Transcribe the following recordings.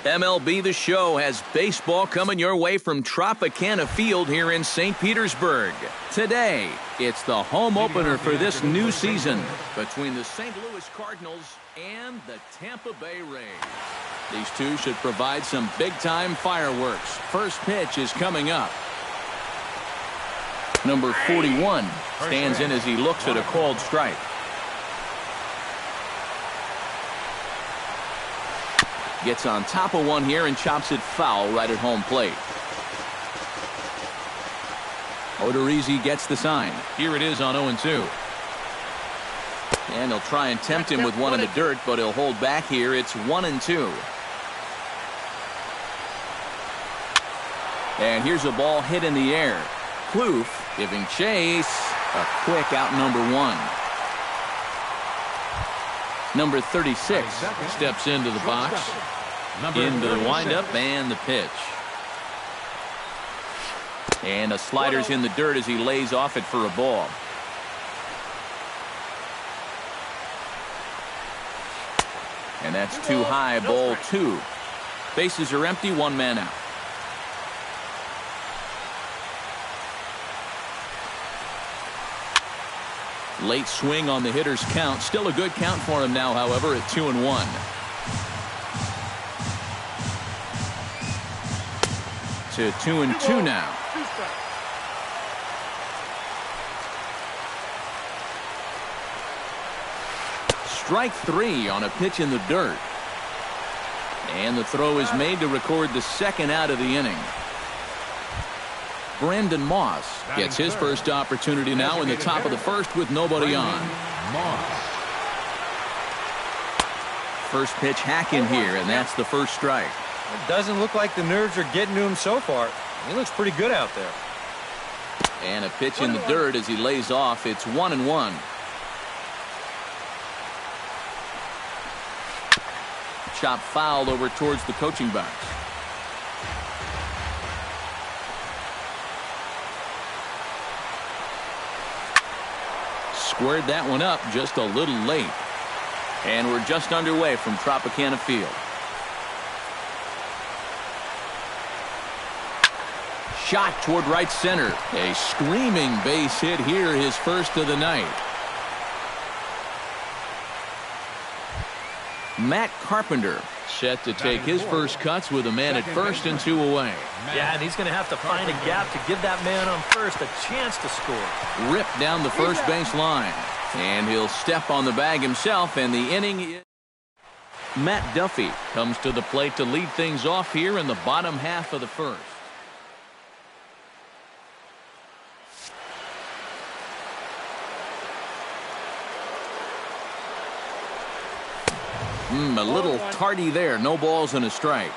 MLB The Show has baseball coming your way from Tropicana Field here in St. Petersburg. Today, it's the home opener for this new season between the St. Louis Cardinals and the Tampa Bay Rays. These two should provide some big-time fireworks. First pitch is coming up. Number 41 stands in as he looks at a called strike. Gets on top of one here and chops it foul right at home plate. Odorizzi gets the sign. Here it is on 0-2. And he'll try and tempt him with one in the dirt, but he'll hold back here. It's 1-2. And here's a ball hit in the air. Kloof giving chase. A quick out number one. Number 36 steps into the box. Into the windup and the pitch. And a slider's in the dirt as he lays off it for a ball. And that's too high, ball two. Bases are empty, one man out. Late swing on the hitter's count. Still a good count for him now, however, at 2-1. To 2-2 now. Strike three on a pitch in the dirt. And the throw is made to record the second out of the inning. Brandon Moss gets his first opportunity now in the top of the first with nobody on. First pitch hacking here, and that's the first strike. It doesn't look like the nerves are getting to him so far. He looks pretty good out there. And a pitch in the dirt as he lays off. It's 1-1. Chop foul over towards the coaching box. Squared that one up just a little late. And we're just underway from Tropicana Field. Shot toward right center. A screaming base hit here, his first of the night. Matt Carpenter set to take his first cuts with a man at first and two away. Yeah, and he's going to have to find a gap to give that man on first a chance to score. Ripped down the first base line. And he'll step on the bag himself, and the inning is... Matt Duffy comes to the plate to lead things off here in the bottom half of the first. A little tardy there. No balls and a strike.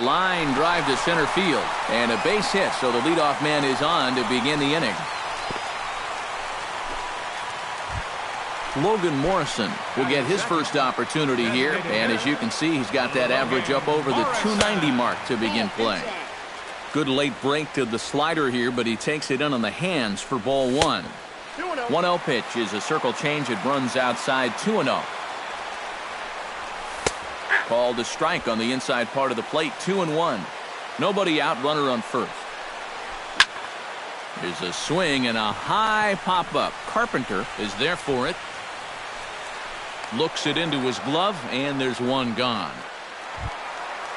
Line drive to center field. And a base hit, so the leadoff man is on to begin the inning. Logan Morrison will get his first opportunity here. And as you can see, he's got that average up over the 290 mark to begin play. Good late break to the slider here, but he takes it in on the hands for ball one. 1-0 pitch is a circle change. It runs outside. 2-0. Called a strike on the inside part of the plate. 2-1. Nobody out. Runner on first. There's a swing and a high pop up. Carpenter is there for it. Looks it into his glove, and there's one gone.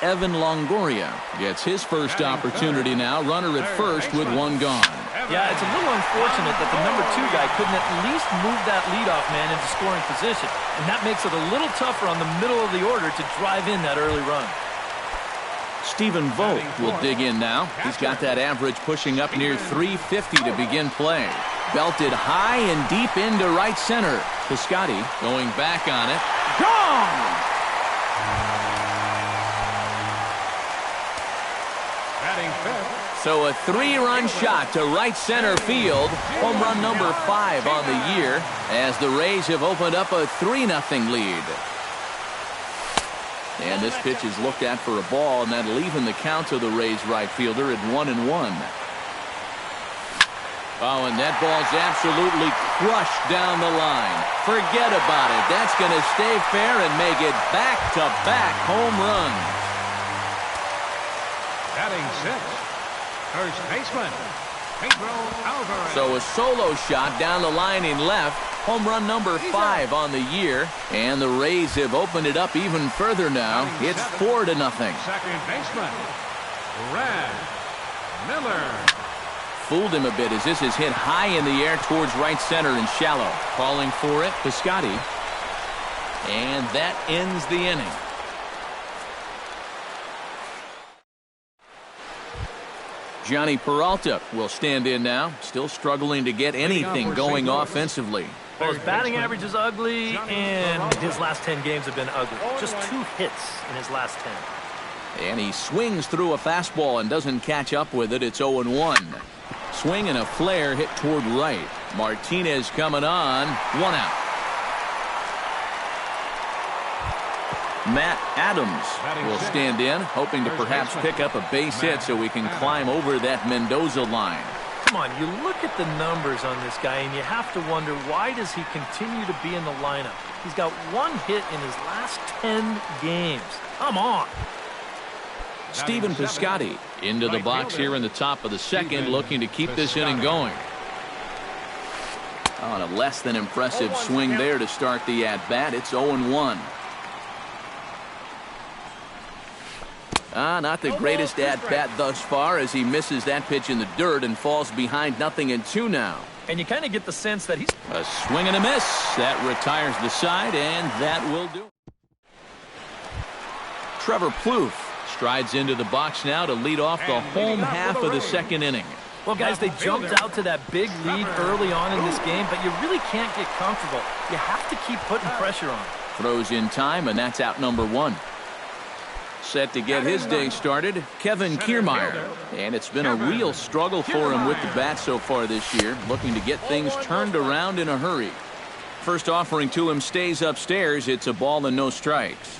Evan Longoria gets his first opportunity now. Runner at first with one gone. Yeah, it's a little unfortunate that the number 2 guy couldn't at least move that leadoff man into scoring position. And that makes it a little tougher on the middle of the order to drive in that early run. Stephen Vogt will dig in now. He's got that average pushing up near 350 to begin play. Belted high and deep into right center. Piscotty going back on it. Gone! So a 3-run shot to right center field. Home run number 5 on the year as the Rays have opened up a 3-0 lead. And this pitch is looked at for a ball, and that'll even the count to the Rays right fielder at 1-1. Oh, and that ball's absolutely crushed down the line. Forget about it. That's going to stay fair and make it back-to-back home runs. Batting sixth, first baseman, Pedro Alvarez. So a solo shot down the line in left. Home run number 5 on the year. And the Rays have opened it up even further now. It's 4-0. Second baseman, Brad Miller. Fooled him a bit as this is hit high in the air towards right center and shallow. Calling for it, Piscotty. And that ends the inning. Johnny Peralta will stand in now. Still struggling to get anything going offensively. Well, his batting average is ugly, and his last 10 games have been ugly. Just 2 hits in his last 10. And he swings through a fastball and doesn't catch up with it. It's 0-1. Swing and a flare hit toward right. Martinez coming on. 1 out. Matt Adams will stand in, hoping to perhaps pick up a base hit so we can climb over that Mendoza line. Come on, you look at the numbers on this guy, and you have to wonder, why does he continue to be in the lineup? He's got 1 hit in his last 10 games. Come on. Stephen Piscotty into the box here in the top of the second, looking to keep this inning going. On a less than impressive swing there to start the at-bat. It's 0-1. Not the greatest at-bat thus far as he misses that pitch in the dirt and falls behind 0-2 now. And you kind of get the sense that he's... A swing and a miss. That retires the side, and that will do it. Trevor Plouffe strides into the box now to lead off the home half of the second inning. Well, guys, they jumped out to that big lead early on in this game, but you really can't get comfortable. You have to keep putting pressure on. Throws in time, and that's out number 1. Set to get his day started, Kevin Kiermaier. And it's been a real struggle for him with the bat so far this year, looking to get things turned around in a hurry. First offering to him stays upstairs. It's a ball and no strikes.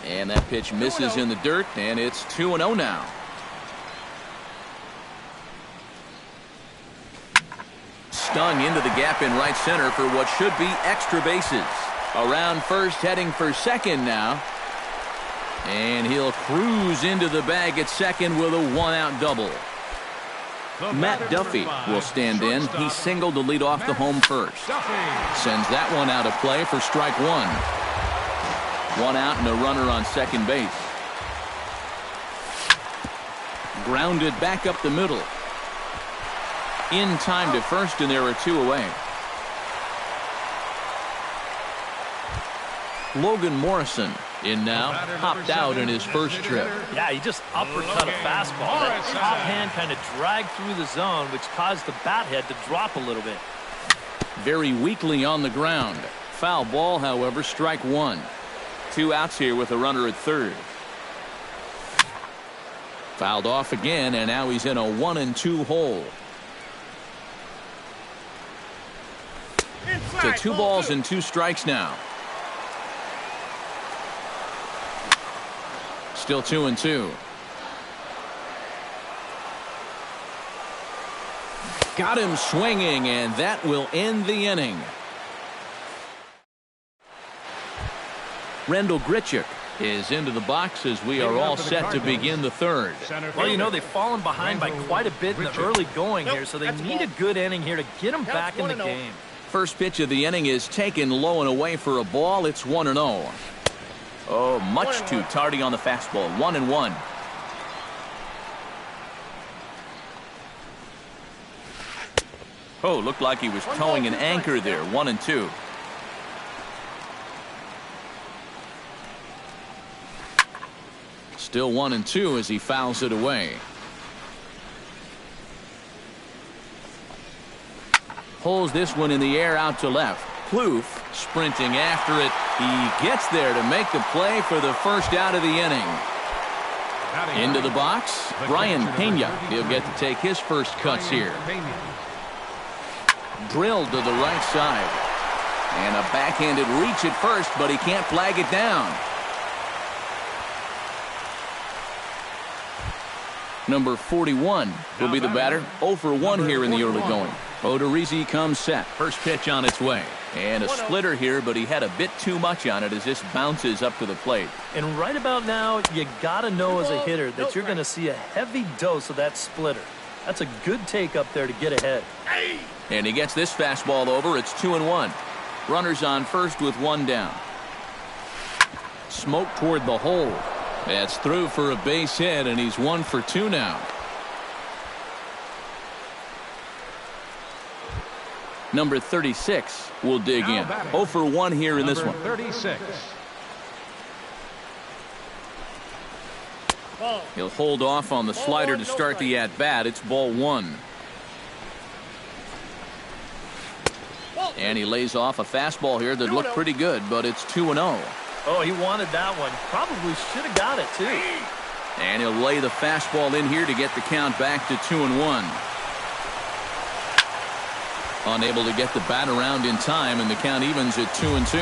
And that pitch misses in the dirt, and it's 2-0 now. Stung into the gap in right center for what should be extra bases. Around first, heading for second now. And he'll cruise into the bag at second with a 1-out double. Matt Duffy will stand in. He singled to lead off the home first. Sends that one out of play for strike 1. 1 out and a runner on second base. Grounded back up the middle. In time to first, and there are 2 away. Logan Morrison in now, hopped out in his first trip. Yeah, he just uppercut a fastball. That top hand kind of dragged through the zone, which caused the bat head to drop a little bit. Very weakly on the ground. Foul ball, however, strike 1. 2 outs here with a runner at third. Fouled off again, and now he's in a 1-2 hole. To 2 balls and 2 strikes now. Still 2-2. Got him swinging, and that will end the inning. Rendell Grichuk is into the box as we are all set to begin the third. Well, you know, they've fallen behind by quite a bit in the early going here, so they need a good inning here to get them back in the game. First pitch of the inning is taken low and away for a ball. It's 1-0. Oh, much too tardy on the fastball. 1-1. Oh, looked like he was towing an anchor there. 1-2. Still 1-2 as he fouls it away. Pulls this one in the air out to left. Plouffe sprinting after it. He gets there to make the play for the first out of the inning. Into the box, Brian Pena. He'll get to take his first cuts here. Drilled to the right side. And a backhanded reach at first, but he can't flag it down. Number 41 will be the batter. 0 for 1 here in the early going. Odorizzi comes set. First pitch on its way. And a splitter here, but he had a bit too much on it as this bounces up to the plate. And right about now, you got to know as a hitter that you're going to see a heavy dose of that splitter. That's a good take up there to get ahead. And he gets this fastball over. It's 2-1. Runners on first with one down. Smoke toward the hole. That's through for a base hit, and he's 1 for 2 now. Number 36 will dig in. 0 for 1 here in this one. 36. He'll hold off on the slider to start the at-bat. It's ball 1. And he lays off a fastball here that looked pretty good, but it's 2-0. Oh, he wanted that one. Probably should have got it, too. And he'll lay the fastball in here to get the count back to 2-1. Unable to get the bat around in time, and the count evens at 2-2.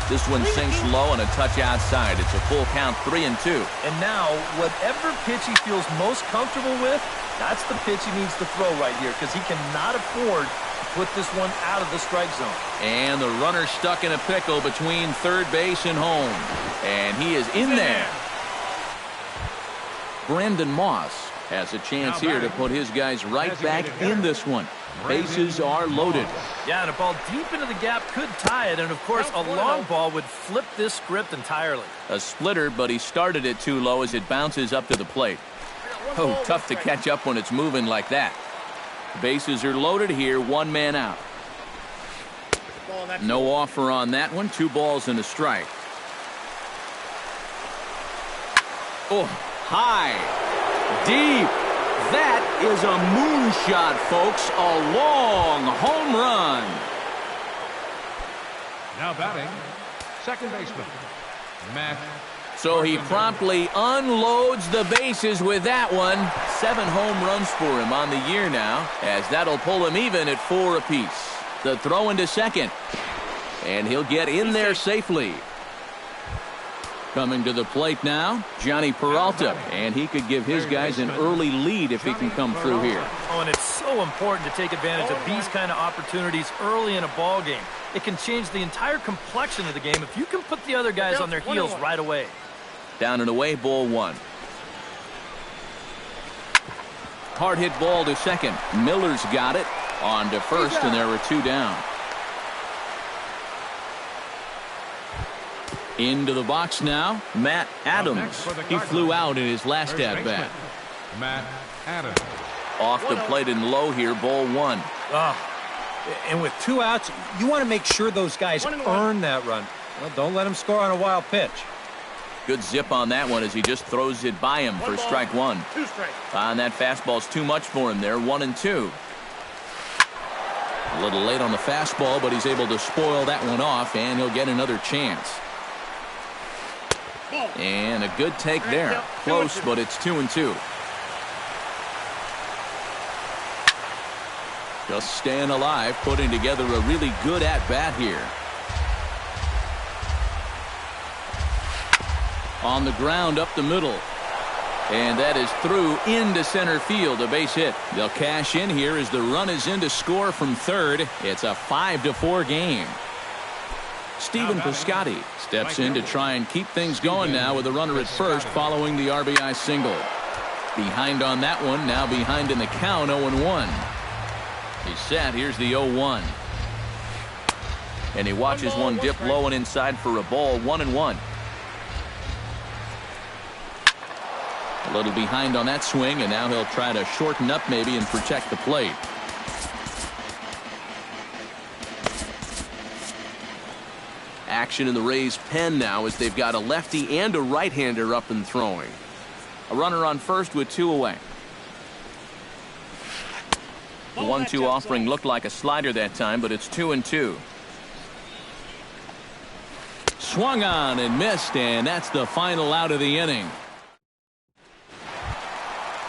This one sinks low and a touch outside. It's a full count, 3-2. And now, whatever pitch he feels most comfortable with, that's the pitch he needs to throw right here, because he cannot afford to put this one out of the strike zone. And the runner stuck in a pickle between third base and home. And he is in there. Brandon Moss has a chance here to put his guys right back in this one. Bases are loaded. Yeah, and a ball deep into the gap could tie it, and of course a long ball would flip this script entirely. A splitter, but he started it too low as it bounces up to the plate. Oh, tough to catch up when it's moving like that. Bases are loaded here, 1 man out. No offer on that one, 2 balls and a strike. Oh, high, deep. That is a moonshot, folks. A long home run. Now batting, second baseman, Matt. So he promptly unloads the bases with that one. 7 home runs for him on the year now, as that'll pull him even at 4 apiece. The throw into second, and he'll get in there safely. Coming to the plate now, Johnny Peralta, and he could give his guys an early lead if he can come through here. Oh, and it's so important to take advantage of these kind of opportunities early in a ball game. It can change the entire complexion of the game if you can put the other guys on their heels right away. Down and away, ball 1. Hard hit ball to second. Miller's got it. On to first, and there were 2 down. Into the box now, Matt Adams. He flew out in his last at-bat. Matt Adams. Off the plate and low here, ball 1. And with 2 outs, you want to make sure those guys earn that run. Well, don't let them score on a wild pitch. Good zip on that one as he just throws it by him for strike 1. 2 strikes. And that fastball's too much for him there, 1-2. A little late on the fastball, but he's able to spoil that one off, and he'll get another chance. And a good take there. Close, but it's 2-2. Just staying alive, putting together a really good at-bat here. On the ground up the middle. And that is through into center field, a base hit. They'll cash in here as the run is in to score from third. It's a 5-4 game. Stephen Piscotty steps in to try and keep things going now with a runner at first following the RBI single. Behind on that one, now behind in the count, 0-1. He's set. Here's the 0-1. And he watches one dip low and inside for a ball, 1-1. A little behind on that swing, and now he'll try to shorten up maybe and protect the plate. Action in the Rays' pen now as they've got a lefty and a right-hander up and throwing. A runner on first with 2 away. The 1-2 offering looked like a slider that time, but it's 2-2. Swung on and missed, and that's the final out of the inning.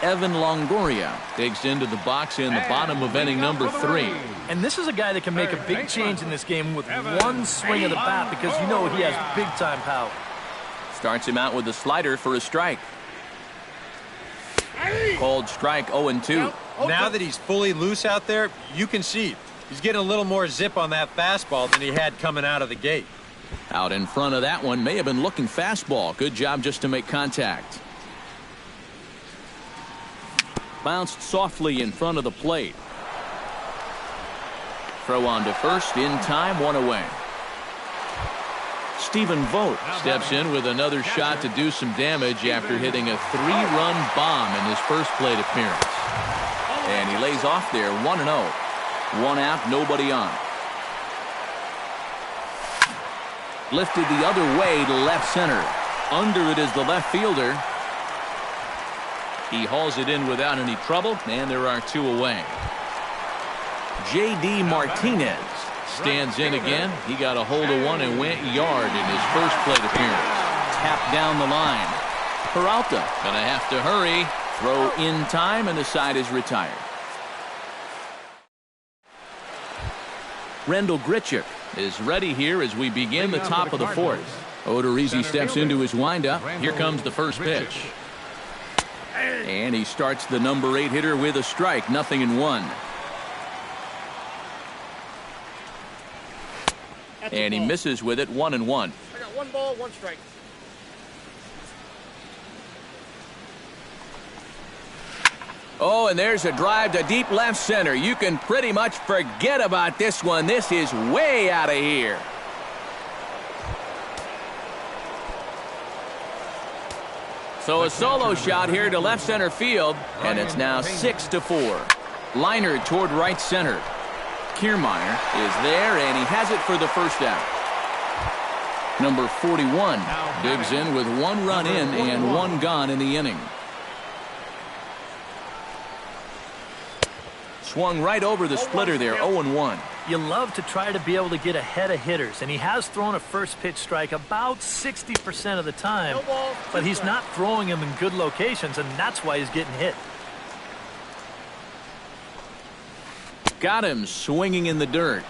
Evan Longoria digs into the box in the bottom of inning number 3. And this is a guy that can make a big change in this game with one swing of the bat, because you know he has big-time power. Starts him out with a slider for a strike. Called strike 0-2. Now that he's fully loose out there, you can see he's getting a little more zip on that fastball than he had coming out of the gate. Out in front of that one, may have been looking fastball. Good job just to make contact. Bounced softly in front of the plate. Throw on to first, in time, one away. Stephen Vogt steps in with another shot to do some damage after hitting a 3-run bomb in his first plate appearance. And he lays off there 1-0. 1 out, nobody on. Lifted the other way to left center. Under it is the left fielder. He hauls it in without any trouble, and there are 2 away. J.D. Martinez stands in again. He got a hold of one and went yard in his first plate appearance. Tapped down the line. Peralta gonna have to hurry. Throw in time, and the side is retired. Rendell Grichuk is ready here as we begin the top of the 4th. Odorizzi steps into his windup. Here comes the first pitch. And he starts the number 8 hitter with a strike. 0-1. And he misses with it. 1-1. I got 1 ball, 1 strike. Oh, and there's a drive to deep left center. You can pretty much forget about this one. This is way out of here. So a solo shot here to left center field, and it's now 6-4. Liner toward right center. Kiermaier is there, and he has it for the first out. Number 41 digs in with 1 run in and 1 gone in the inning. Swung right over the splitter there, 0-1. You love to try to be able to get ahead of hitters, and he has thrown a first pitch strike about 60% of the time, but he's not throwing them in good locations, and that's why he's getting hit. Got him swinging in the dirt.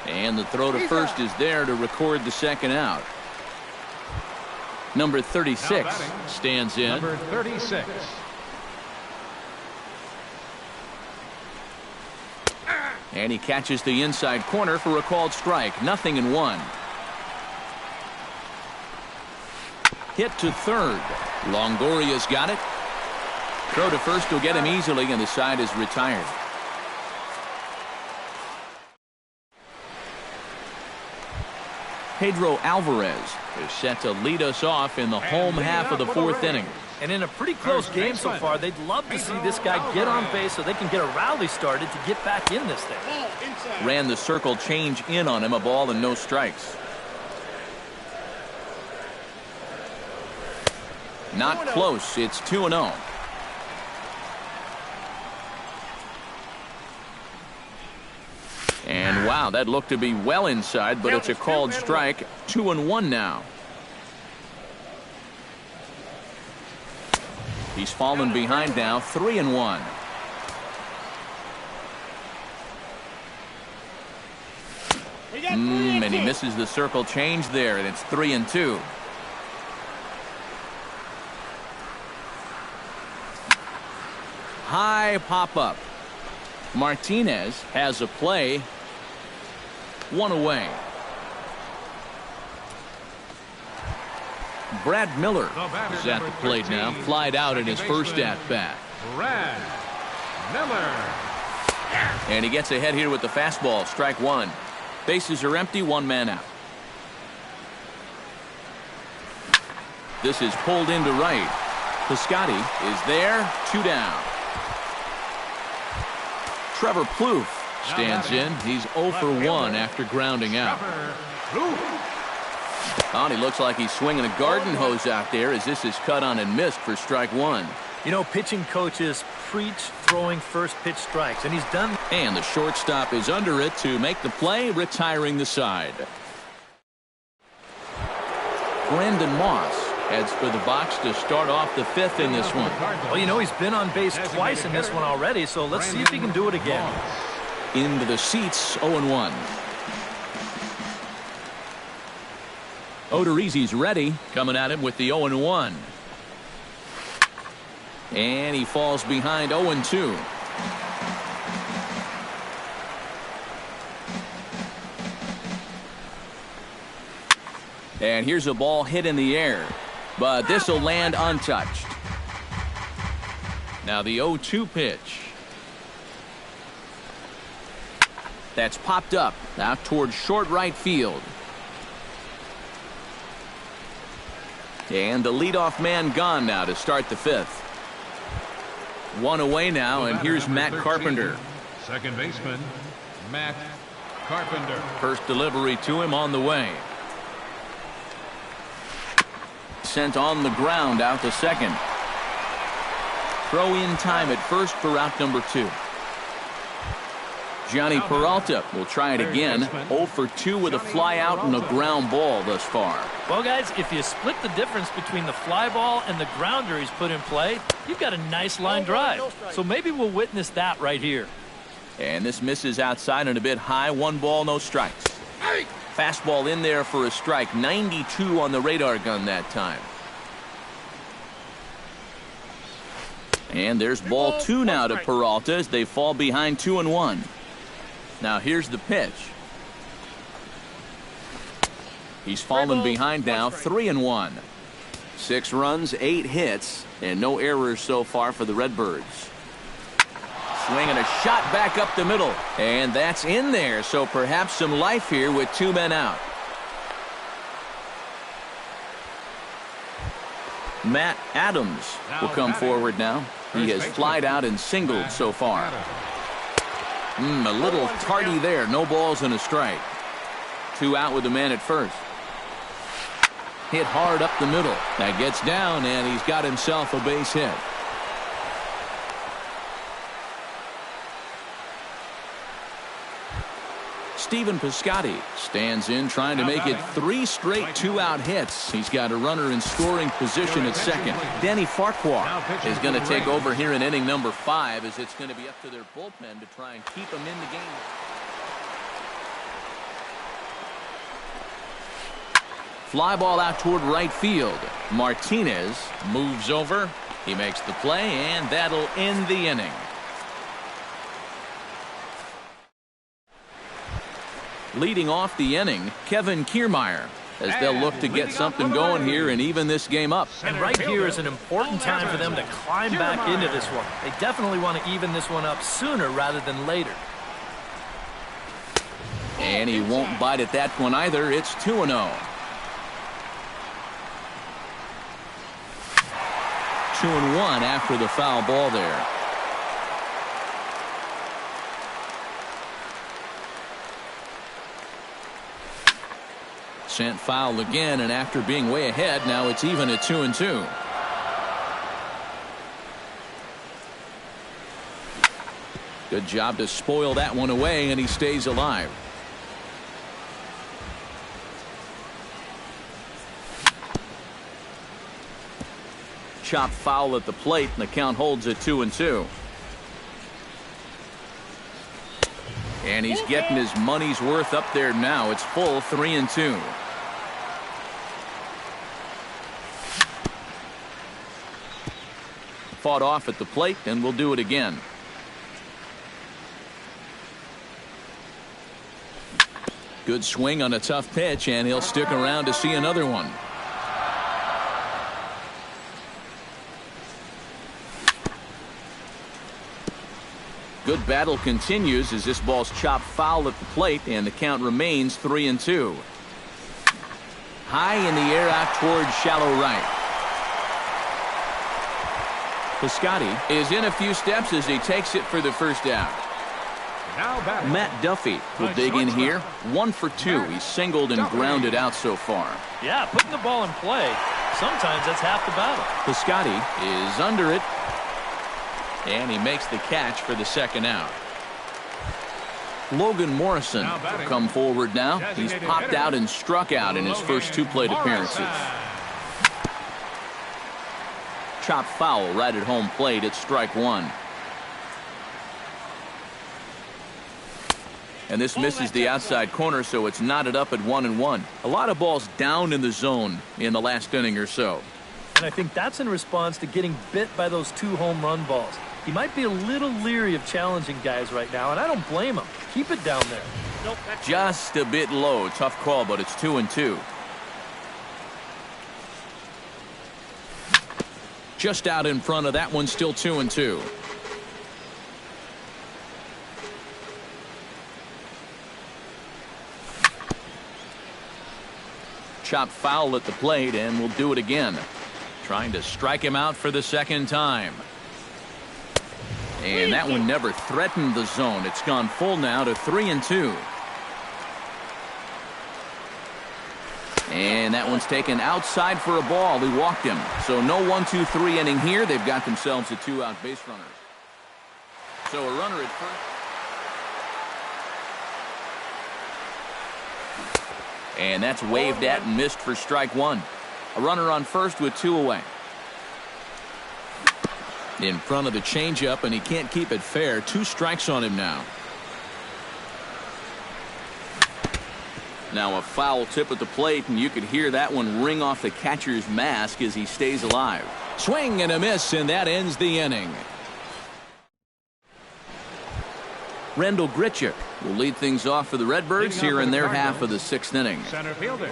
And the throw to first is there to record the second out. Number 36 stands in. Number 36. And he catches the inside corner for a called strike. 0-1. Hit to third. Longoria's got it. Throw to first will get him easily, and the side is retired. Pedro Alvarez is set to lead us off in the home half of the 4th inning. And in a pretty close game so far, they'd love to see this guy get on base so they can get a rally started to get back in this thing. Ran the circle change in on him, a ball and no strikes. Not close. It's 2-0. And wow, that looked to be well inside, but it's a called strike. 2-1 now. He's fallen behind now. 3-1. And he misses the circle change there, and it's 3-2. High pop up. Martinez has a play. 1 away. Brad Miller is at the plate now. Flied out in his first at bat. Brad Miller. And he gets ahead here with the fastball. Strike 1. Bases are empty. 1 man out. This is pulled into right. Piscotty is there. 2 down. Trevor Plouffe stands in. He's 0 for 1 after grounding out. Oh, he looks like he's swinging a garden hose out there as this is cut on and missed for strike 1. You know, pitching coaches preach throwing first pitch strikes, and he's done. And the shortstop is under it to make the play, retiring the side. Brandon Moss heads for the box to start off the 5th in this one. Well, you know, he's been on base twice in this one already, so let's see if he can do it again. Into the seats, 0-1. Odorizzi's ready, coming at him with the 0-1. And he falls behind 0-2. And here's a ball hit in the air, but this will land untouched. Now the 0-2 pitch. That's popped up out towards short right field. And the leadoff man gone now to start the fifth. One away now, and here's Matt Carpenter. Second baseman, Matt Carpenter. First delivery to him on the way. Sent on the ground out to second. Throw in time at first for out number 2. Johnny Peralta will try it again. 0 for 2 with a fly out and a ground ball thus far. Well, guys, if you split the difference between the fly ball and the grounder he's put in play, you've got a nice line drive. So maybe we'll witness that right here. And this misses outside and a bit high. 1 ball, no strikes. Fastball in there for a strike. 92 on the radar gun that time. And there's ball 2 now to Peralta as they fall behind 2-1. Now here's the pitch. He's fallen behind now, 3-1. 6 runs, 8 hits, and no errors so far for the Redbirds. Swing and a shot back up the middle, and that's in there, so perhaps some life here with 2 men out. Matt Adams will come forward now. He has flied out and singled so far. A little tardy there. No balls and a strike. 2 out with the man at first. Hit hard up the middle. That gets down, and he's got himself a base hit. Stephen Piscotty stands in, trying to make it 3 straight 2-out hits. He's got a runner in scoring position at second. Danny Farquhar is going to take over here in inning number 5, as it's going to be up to their bullpen to try and keep them in the game. Fly ball out toward right field. Martinez moves over. He makes the play, and that'll end the inning. Leading off the inning, Kevin Kiermaier, as they'll look to get something going here and even this game up. And right here is an important time for them to climb back into this one. They definitely want to even this one up sooner rather than later. And he won't bite at that one either. It's 2-0. 2-1 after the foul ball there. Sent foul again, and after being way ahead, now it's even at 2-2. Good job to spoil that one away, and he stays alive. Chop foul at the plate, and the count holds at 2-2. And he's getting his money's worth up there now. It's full 3-2. Fought off at the plate, and we'll do it again. Good swing on a tough pitch, and he'll stick around to see another one. Good battle continues as this ball's chopped foul at the plate, and the count remains 3-2. High in the air out towards shallow right. Piscotty is in a few steps as he takes it for the first out. Matt Duffy will dig in here. 1 for 2. He's singled and grounded out so far. Yeah, putting the ball in play, sometimes that's half the battle. Piscotty is under it, and he makes the catch for the second out. Logan Morrison will come forward now. He's popped out and struck out in his first 2 plate appearances. Chopped foul right at home plate at strike 1. And this misses the outside corner, so it's knotted up at 1-1. A lot of balls down in the zone in the last inning or so. And I think that's in response to getting bit by those 2 home run balls. He might be a little leery of challenging guys right now, and I don't blame him. Keep it down there. Nope, Just a bit low. Tough call, but it's 2-2. Just out in front of that one, still 2-2. Chop foul at the plate, and we'll do it again. Trying to strike him out for the second time. And that one never threatened the zone. It's gone full now to 3-2. And that one's taken outside for a ball. He walked him. So no 1-2-3 inning here. They've got themselves a 2-out base runner. So a runner at first. And that's waved at and missed for strike 1. A runner on first with 2 away. In front of the changeup, and he can't keep it fair. 2 strikes on him now. Now a foul tip at the plate, and you could hear that one ring off the catcher's mask as he stays alive. Swing and a miss, and that ends the inning. Rendell Grichuk will lead things off for the Redbirds here in their half of the 6th inning. Center fielder,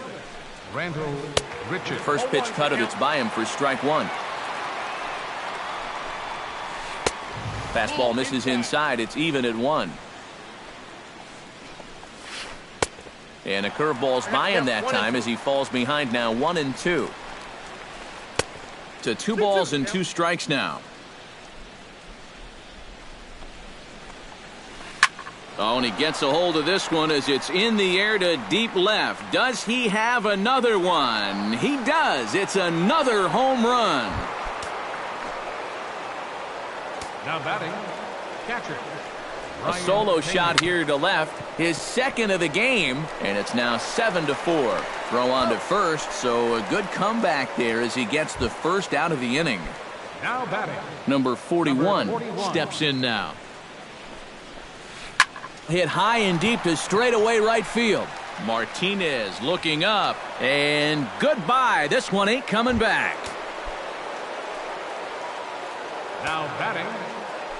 Rendell Grichuk. First pitch cutter that's by him for strike 1. Fastball misses inside. It's even at 1. And a curveball's by him that time as he falls behind now 1-2. To 2 balls and 2 strikes now. Oh, and he gets a hold of this one as it's in the air to deep left. Does he have another one? He does. It's another home run. Now batting, catcher. A solo shot here to left, his second of the game, and it's now 7-4. Throw on to first, so a good comeback there as he gets the first out of the inning. Now batting, Number 41 steps in now. Hit high and deep to straightaway right field. Martinez looking up, and goodbye. This one ain't coming back. now batting,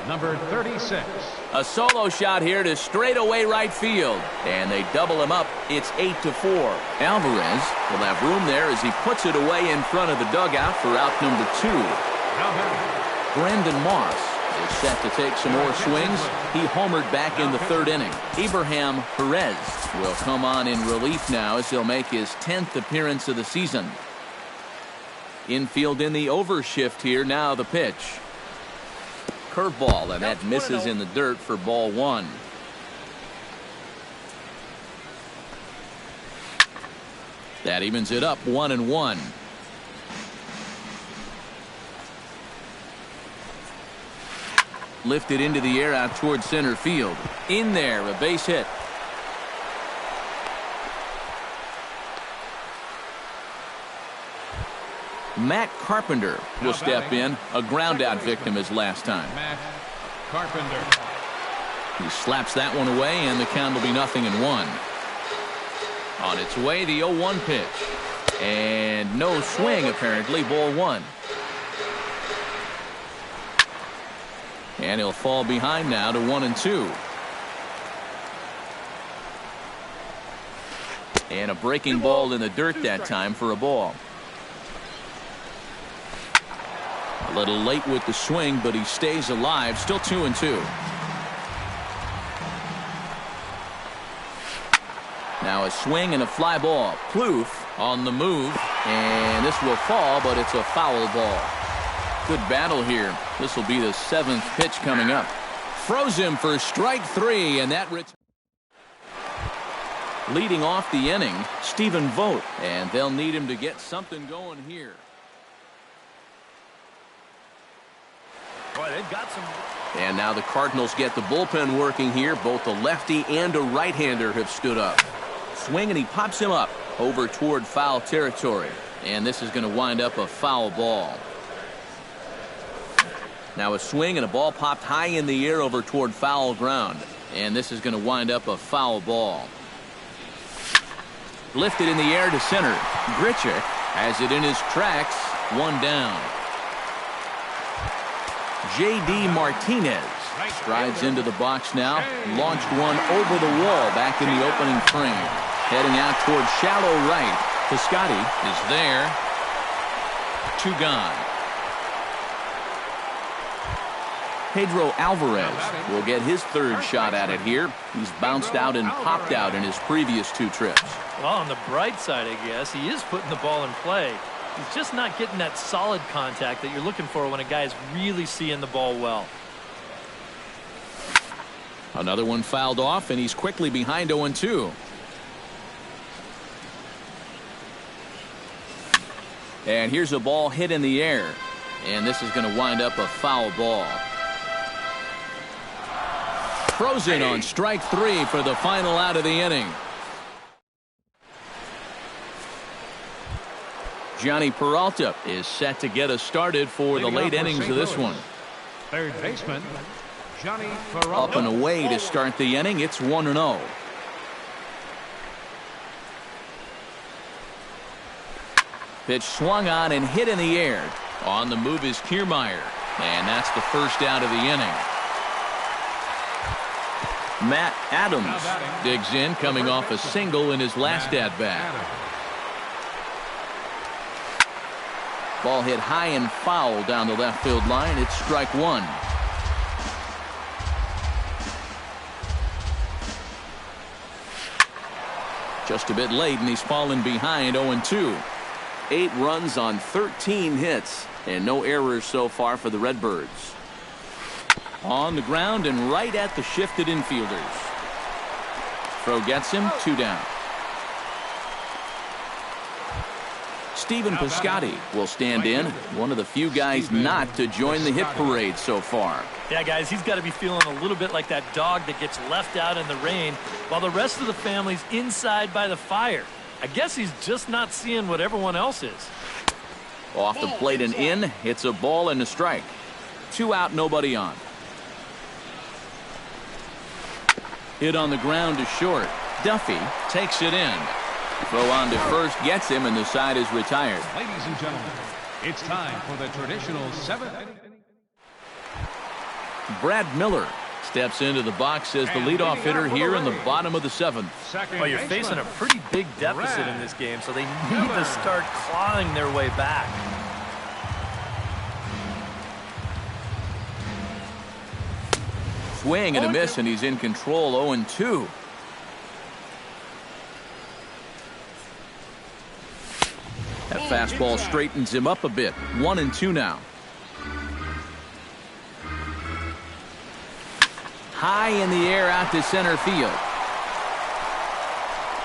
number 36. A solo shot here to straightaway right field, and they double him up. It's 8-4. Alvarez will have room there as he puts it away in front of the dugout for out number 2. Now batting, Brandon Moss is set to take some more swings. He homered back in the 3rd inning. Abraham Perez will come on in relief now as he'll make his 10th appearance of the season. Infield in the overshift here. Now the pitch. Curveball, and that misses in the dirt for ball 1. That evens it up 1-1. Lifted into the air out towards center field. In there, a base hit. Matt Carpenter will step in. A ground-out victim as last time. Matt Carpenter. He slaps that one away, and the count will be 0-1. On its way, the 0-1 pitch. And no swing, apparently. Ball 1. And he'll fall behind now to 1-2. And a breaking ball in the dirt that time for a ball. A little late with the swing, but he stays alive. Still 2-2. Now a swing and a fly ball. Plouffe on the move, and this will fall, but it's a foul ball. Good battle here. This will be the 7th pitch coming up. Froze him for strike 3, and that leading off the inning, Stephen Vogt, and they'll need him to get something going here. Boy, they've got some. And now the Cardinals get the bullpen working here. Both a lefty and a right-hander have stood up. Swing, and he pops him up over toward foul territory. And this is going to wind up a foul ball. Now a swing and a ball popped high in the air over toward foul ground. And this is going to wind up a foul ball. Lifted in the air to center. Grichuk has it in his tracks, One down. J.D. Martinez strides into the box now. Launched one over the wall back in the opening frame. Heading out towards shallow right. Piscotty is there. 2 gone. Pedro Alvarez will get his 3rd shot at it here. He's bounced out and popped out in his previous 2 trips. Well, on the bright side, I guess, he is putting the ball in play. He's just not getting that solid contact that you're looking for when a guy's really seeing the ball well. Another one fouled off, and he's quickly behind 0-2. And here's a ball hit in the air. And this is going to wind up a foul ball. Frozen on strike 3 for the final out of the inning. Johnny Peralta is set to get us started for the late innings of this one. Third baseman, Johnny Peralta. Up and away to start the inning. It's 1-0. Pitch swung on and hit in the air. On the move is Kiermaier. And that's the first out of the inning. Matt Adams digs in, coming off a single in his last at-bat. Ball hit high and foul down the left field line. It's strike 1. Just a bit late, and he's fallen behind 0-2. 8 runs on 13 hits, and no errors so far for the Redbirds. On the ground and right at the shifted infielders. Throw gets him, 2 down. Stephen Piscotty will stand in, one of the few guys not to join the hit parade so far. Yeah, guys, he's got to be feeling a little bit like that dog that gets left out in the rain while the rest of the family's inside by the fire. I guess he's just not seeing what everyone else is. Off the plate and in, it's a ball and a strike. 2 out, nobody on. Hit on the ground to short. Duffy takes it in. Throw on to first gets him, and the side is retired. Ladies and gentlemen, it's time for the traditional 7th inning. Brad Miller steps into the box as the leadoff hitter here in the bottom of the 7th. Well, you're facing a pretty big deficit in this game, so they need to start clawing their way back. Swing and a miss, and he's in control. 0-2. That fastball straightens him up a bit. 1-2 now. High in the air out to center field.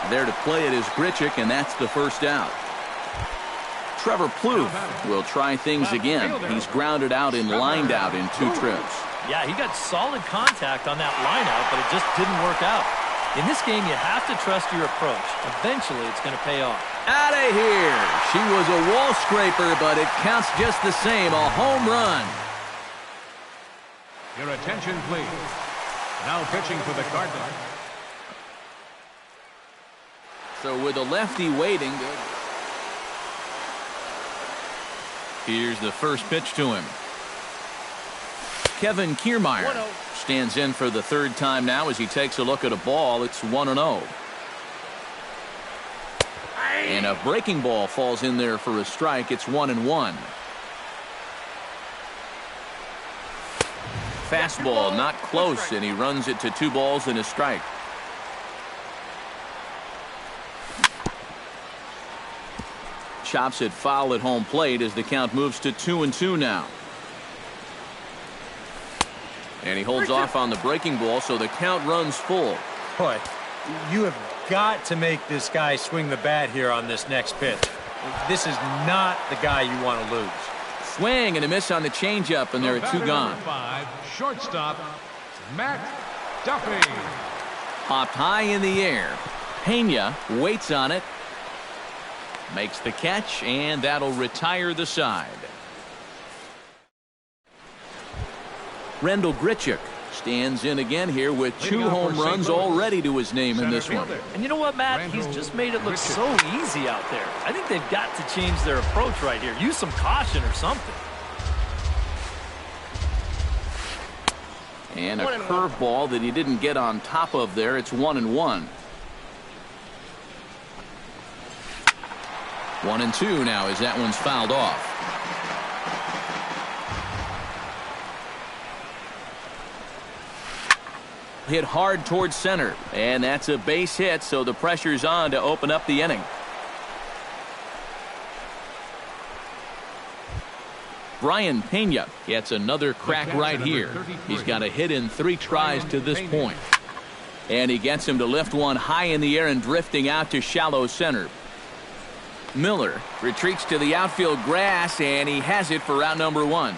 There to play it is Grichuk, and that's the first out. Trevor Plouffe will try things again. He's grounded out and lined out in 2 trips. Yeah, he got solid contact on that line out, but it just didn't work out. In this game, you have to trust your approach. Eventually, it's going to pay off. Out of here. She was a wall scraper, but it counts just the same. A home run. Your attention, please. Now pitching for the Cardinals. So with a lefty waiting. Here's the first pitch to him. Kevin Kiermaier stands in for the 3rd time now as he takes a look at a ball. It's 1-0. And a breaking ball falls in there for a strike. It's 1-1. Fastball not close, and he runs it to 2 balls and a strike. Chops it foul at home plate as the count moves to 2-2 now. And he holds off on the breaking ball, so the count runs full. Boy, you have got to make this guy swing the bat here on this next pitch. This is not the guy you want to lose. Swing and a miss on the changeup, and there are 2 gone. 5, shortstop, Matt Duffy. Popped high in the air. Pena waits on it. Makes the catch, and that'll retire the side. Rendell Grichuk stands in again here with 2 home runs already to his name in this one. And you know what, Matt? He's just made it look so easy out there. I think they've got to change their approach right here. Use some caution or something. And a curveball that he didn't get on top of there. It's 1-1. 1-2 now as that one's fouled off. Hit hard towards center, and that's a base hit, so the pressure's on to open up the inning. Brian Pena gets another crack right here. He's got a hit in 3 tries to this point. And he gets him to lift one high in the air and drifting out to shallow center. Miller retreats to the outfield grass, and he has it for out number 1.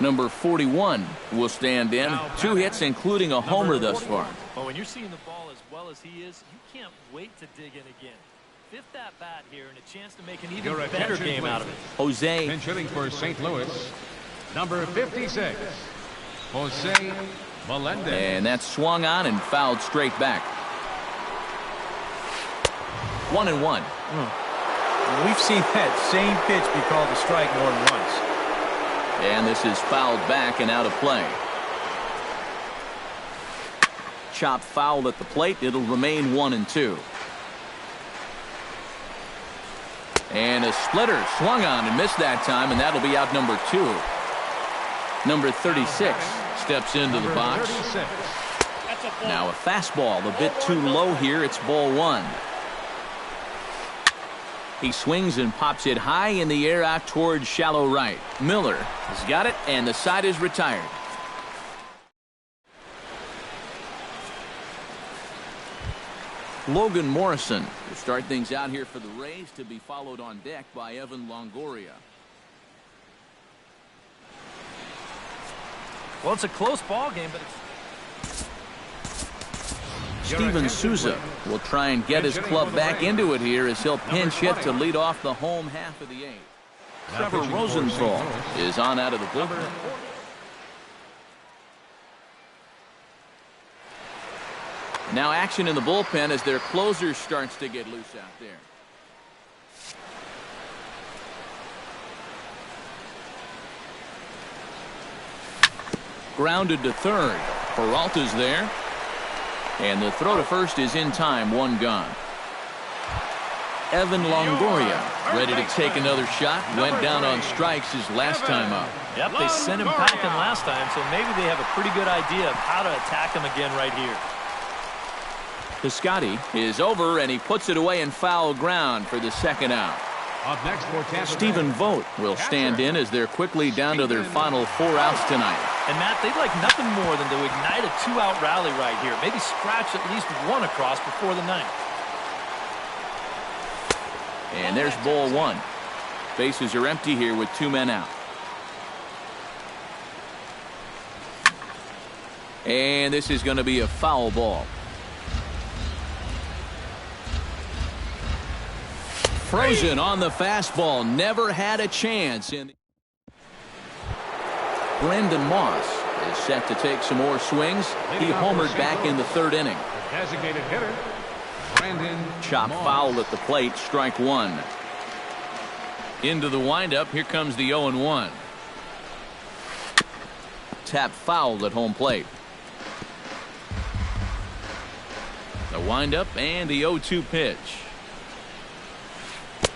Number 41 will stand in. 2 hits, including a homer thus far. Well, when you're seeing the ball as well as he is, you can't wait to dig in again. 5th at bat here and a chance to make an even better game out of it. Jose. Pinch hitting for St. Louis, number 56, Jose Melendez. And that's swung on and fouled straight back. 1-1. We've seen that same pitch be called a strike more than once. And this is fouled back and out of play. Chop foul at the plate. It'll remain 1-2. And a splitter swung on and missed that time, and that'll be out number 2. Number 36 steps into the box. Now a fastball a bit too low here. It's ball 1. He swings and pops it high in the air out towards shallow right. Miller has got it, and the side is retired. Logan Morrison will start things out here for the Rays, to be followed on deck by Evan Longoria. Well, it's a close ball game, but it's... Steven Souza will try and get his club back into it here as he'll pinch hit to lead off the home half of the 8th. Trevor Rosenthal is on out of the bullpen. Now action in the bullpen as their closer starts to get loose out there. Grounded to third. Peralta's there. And the throw to first is in time. 1 gone. Evan Longoria ready to take another shot. Went down on strikes his last time up. Yep, they sent him packing last time, so maybe they have a pretty good idea of how to attack him again right here. Piscotty is over, and he puts it away in foul ground for the 2nd out. Up next for Tampa Stephen Vogt will stand in as they're quickly down to their final 4 outs tonight. And Matt, they'd like nothing more than to ignite a 2-out rally right here. Maybe scratch at least 1 across before the 9th. And there's ball 1. Bases are empty here with 2 men out. And this is going to be a foul ball. Frozen on the fastball. Never had a chance. Brendan Moss is set to take some more swings. He homered back in the 3rd inning. Designated hitter, Brandon Chop Moss. foul at the plate. Strike 1. Into the windup. Here comes the 0-1. Tap foul at home plate. The windup and the 0-2 pitch.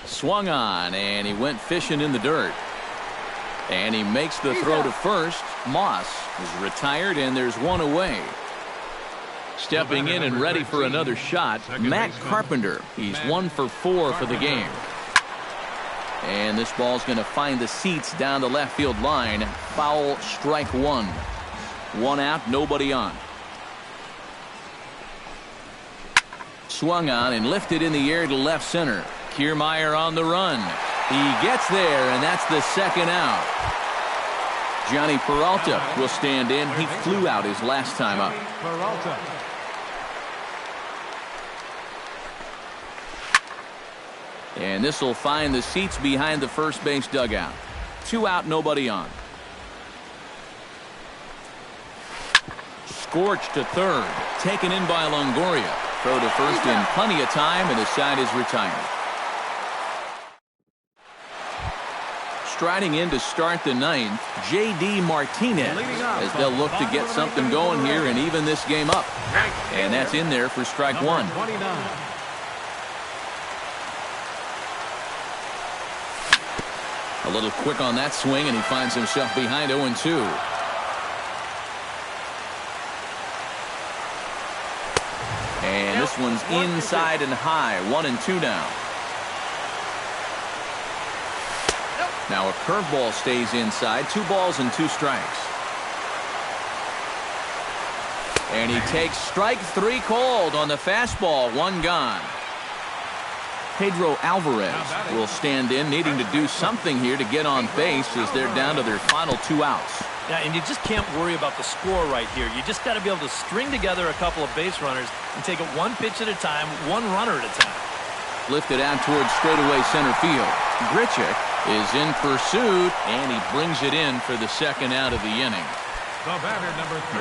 Swung on, and he went fishing in the dirt. And he makes the throw to first. Moss is retired, and there's 1 away. Stepping in and ready for another shot, Matt Carpenter. He's 1 for 4 for the game. And this ball's going to find the seats down the left field line. Foul, strike 1. 1 out, nobody on. Swung on and lifted in the air to left center. Kiermaier on the run. He gets there, and that's the 2nd out. Johnny Peralta will stand in. He flew out his last time up. Peralta. And this will find the seats behind the first base dugout. 2 out, nobody on. scorched to third. Taken in by Longoria. Throw to first in plenty of time, and the side is retired. Striding in to start the ninth, J.D. Martinez, as they'll look to get something going here and even this game up. And that's in there for strike one. A little quick on that swing, and he finds himself behind 0-2. And this one's inside and high, 1-2 now. Now a curveball stays inside, 2 balls and 2 strikes. And he takes strike 3 called on the fastball, 1 gone. Pedro Alvarez will stand in, needing to do something here to get on base as they're down to their final 2 outs. Yeah, and you just can't worry about the score right here. You just got to be able to string together a couple of base runners and take it 1 pitch at a time, 1 runner at a time. Lifted out towards straightaway center field. Grichuk is in pursuit, and he brings it in for the 2nd out of the inning.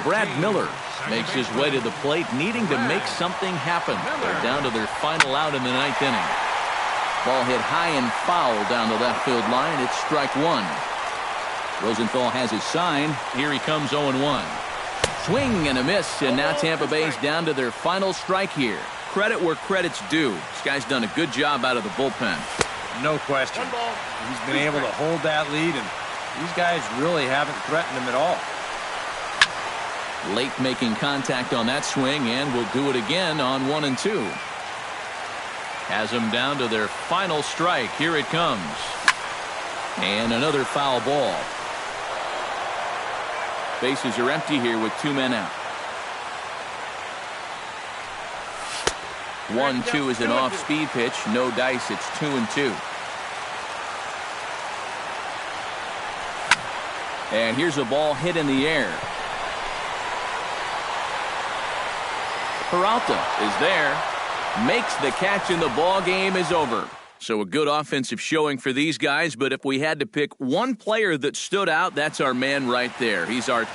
Brad Miller makes his way to the plate, needing to make something happen. They're down to their final out in the 9th inning. Ball hit high and foul down the left field line. It's strike 1. Rosenthal has his sign. Here he comes, 0-1. Swing and a miss, and now Tampa Bay's down to their final strike here. Credit where credit's due. This guy's done a good job out of the bullpen. No question. He's been able to hold that lead, and these guys really haven't threatened him at all. Late making contact on that swing, and will do it again on 1-2. Has them down to their final strike. Here it comes. And another foul ball. Bases are empty here with 2 men out. 1-2 is an off-speed pitch. No dice. It's 2-2. And here's a ball hit in the air. Peralta is there. Makes the catch, and the ball game is over. So a good offensive showing for these guys, but if we had to pick one player that stood out, that's our man right there. He's our